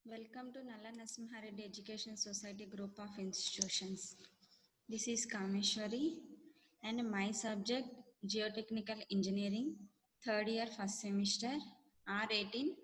Welcome to Nalla Narasimhareddy Education Society group of institutions. This is Kameshwari and my subject Geotechnical Engineering, third year first semester, R18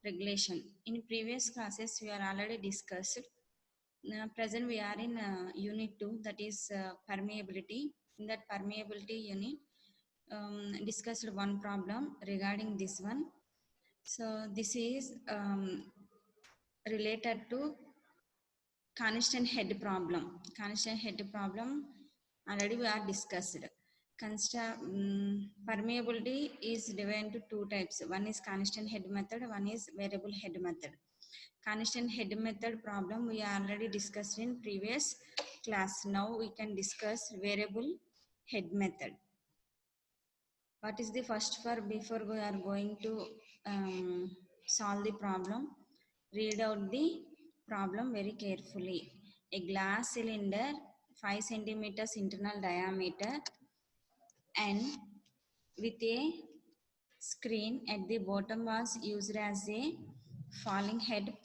regulation. In previous classes we are already discussed. Present we are in unit 2, that is permeability. In that permeability unit, discussed one problem regarding this one. So this is related to constant head problem. Constant head problem already we are discussed. Permeability is divided into two types. One is constant head method, one is variable head method. Constant head method problem we already discussed in previous class. Now we can discuss variable head method. What is the first for before we are going to solve the problem? Read out the problem very carefully. A glass cylinder 5 centimeters internal diameter and with a screen at the bottom was used as a falling head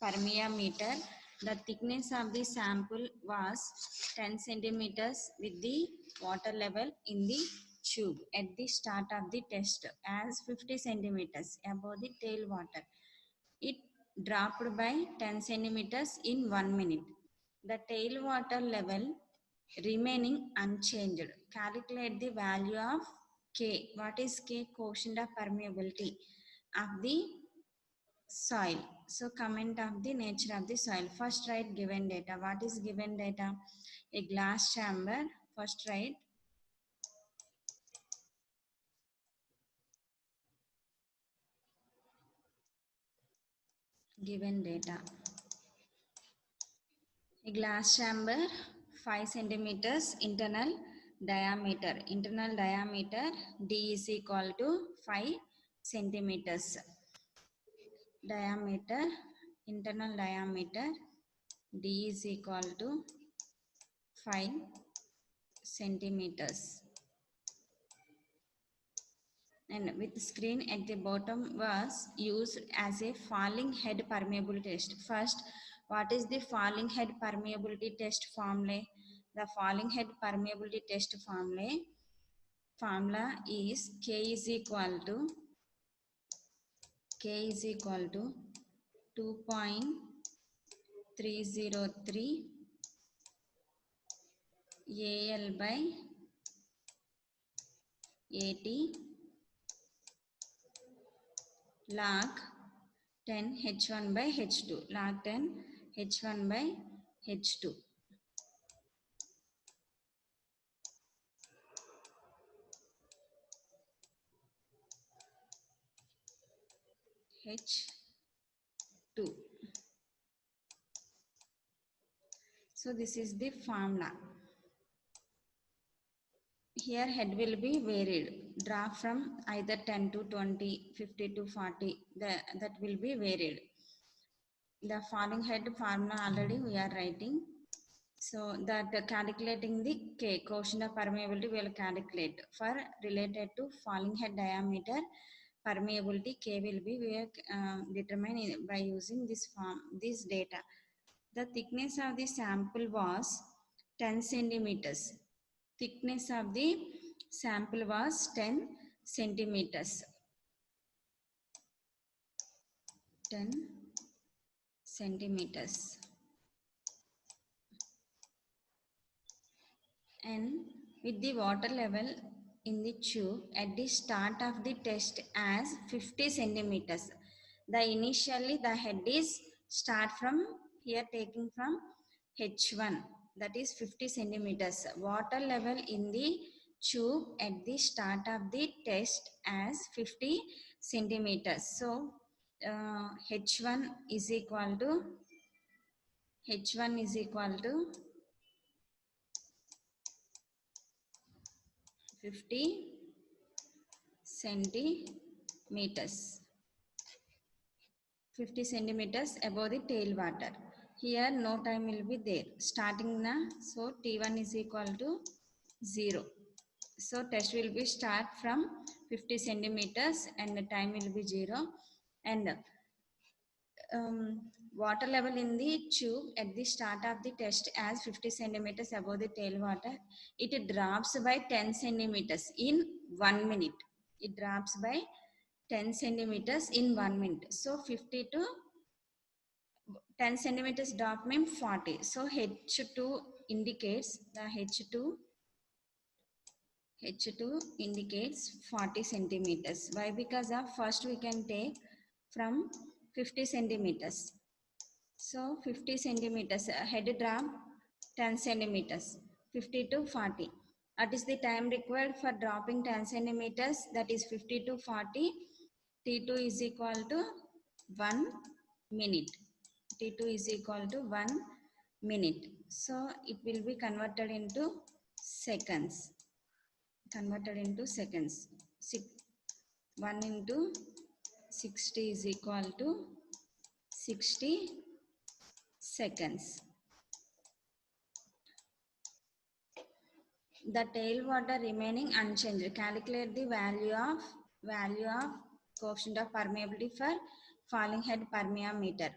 permeameter. The thickness of the sample was 10 centimeters with the water level in the tube at the start of the test as 50 centimeters above the tail water. It dropped by 10 centimeters in 1 minute. The tail water level remaining unchanged. Calculate the value of K. What is K? Quotient of permeability of the soil. So comment of the nature of the soil. First write given data. What is given data? A glass chamber. First write given data. A glass chamber 5 centimeters internal diameter. Internal diameter D is equal to 5 centimeters. Diameter, internal diameter D is equal to 5 centimeters. And with screen at the bottom was used as a falling head permeability test. First, what is the falling head permeability test formula? The falling head permeability test formula is K is equal to 2.303 AL by 80 log 10 H1 by H2. Log 10 H1 by H2. H2. So this is the formula. Here head will be varied. Drop from either 10 to 20, 50 to 40. That will be varied. The falling head formula already we are writing. So that calculating the K, quotient of permeability, we will calculate. For related to falling head diameter, permeability K will be we determine by using this data. The thickness of the sample was 10 centimeters. Thickness of the sample was 10 centimeters. 10 centimeters. And with the water level in the tube at the start of the test as 50 centimeters. Initially the head is start from here taking from H1, that is 50 centimeters. Water level in the tube at the start of the test as 50 centimeters. So H1 is equal to 50 centimeters. 50 centimeters above the tail water. Here no time will be there. Starting now, so T1 is equal to 0. So test will be start from 50 centimeters and the time will be 0. And water level in the tube at the start of the test as 50 centimeters above the tail water. It drops by 10 centimeters in 1 minute. It drops by 10 centimeters in 1 minute. So 50 to 10 centimeters drop means 40. So H2 indicates the H2 indicates 40 centimeters. Why? Because of first we can take from 50 centimeters. So 50 centimeters, head drop 10 centimeters, 50 to 40. That is the time required for dropping 10 centimeters, that is 50 to 40. T2 is equal to 1 minute. T2 is equal to 1 minute. So it will be converted into seconds. Converted into seconds. 1 into 60 is equal to 60 seconds. The tail water remaining unchanged. Calculate the value of coefficient of permeability for falling head permeameter.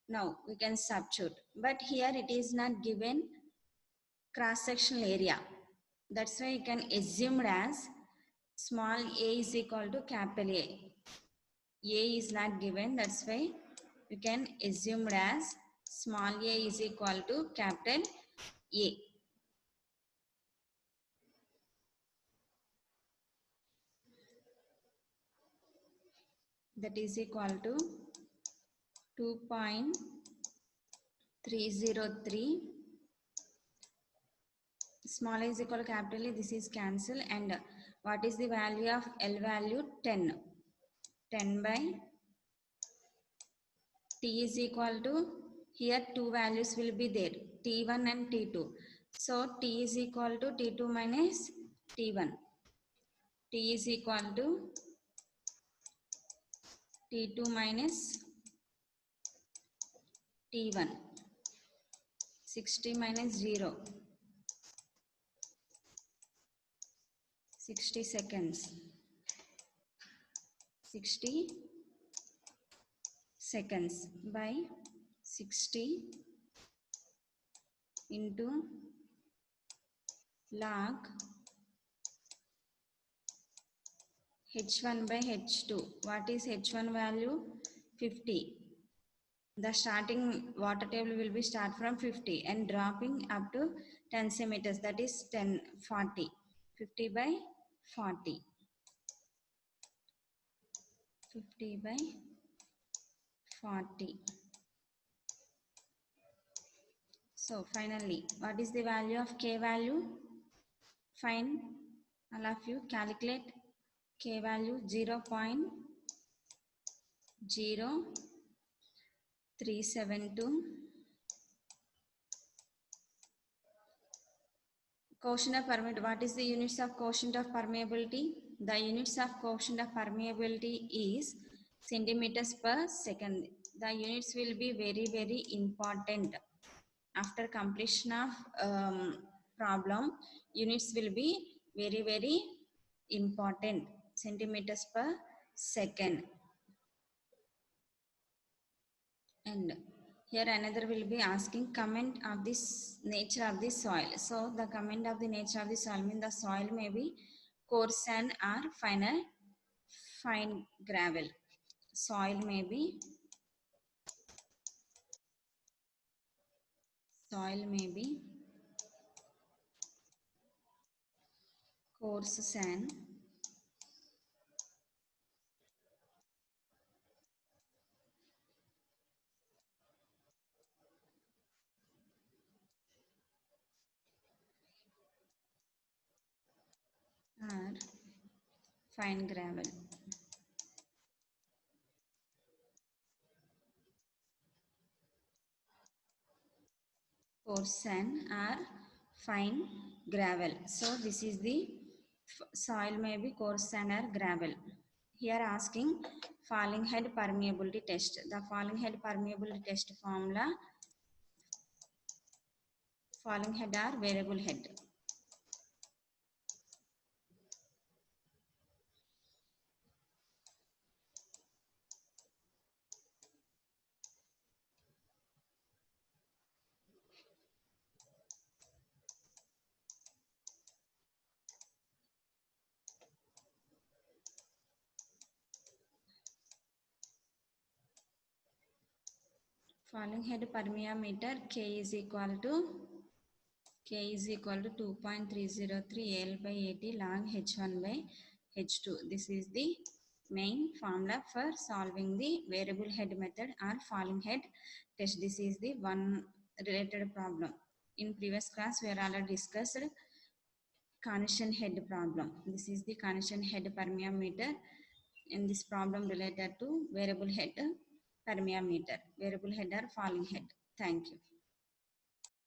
Now we can substitute, but here it is not given cross sectional area. That's why you can assume as small a is equal to capital A. A is not given, that's why you can assume as small a is equal to capital A. That is equal to 2.303. Small a is equal to capital A, this is cancel, and what is the value of L value? 10. 10 by T is equal to, here two values will be there, T1 and T2. So T is equal to T2 minus T1. T is equal to T2 minus T1. 60 minus 0. 60 seconds. 60 seconds by 60 into log H1 by H2. What is H1 value? 50. The starting water table will be start from 50 and dropping up to 10 centimeters, that is 10, 40. 50 by 40. 50 by 40. So finally, what is the value of K value? Find, all of you calculate K value 0.0372. Quotient of permeability. What is the units of quotient of permeability? The units of quotient of permeability is centimeters per second. The units will be very, very important. After completion of problem, units will be very, very important. Centimeters per second. And here another will be asking comment of this nature of the soil. So the comment of the nature of the soil means the soil may be coarse sand or fine gravel. Soil may be coarse sand or fine gravel. Coarse sand or fine gravel. So this is the soil may be coarse sand or gravel. Here asking falling head permeability test. The falling head permeability test formula, falling head or variable head. Falling head permeameter K is equal to 2.303 L by 80 log H1 by H2. This is the main formula for solving the variable head method or falling head test. This is the one related problem. In previous class, we are already discussed Carnosian head problem. This is the Carnosian head permeameter. In this problem related to variable head permeameter, variable head or falling head. Thank you.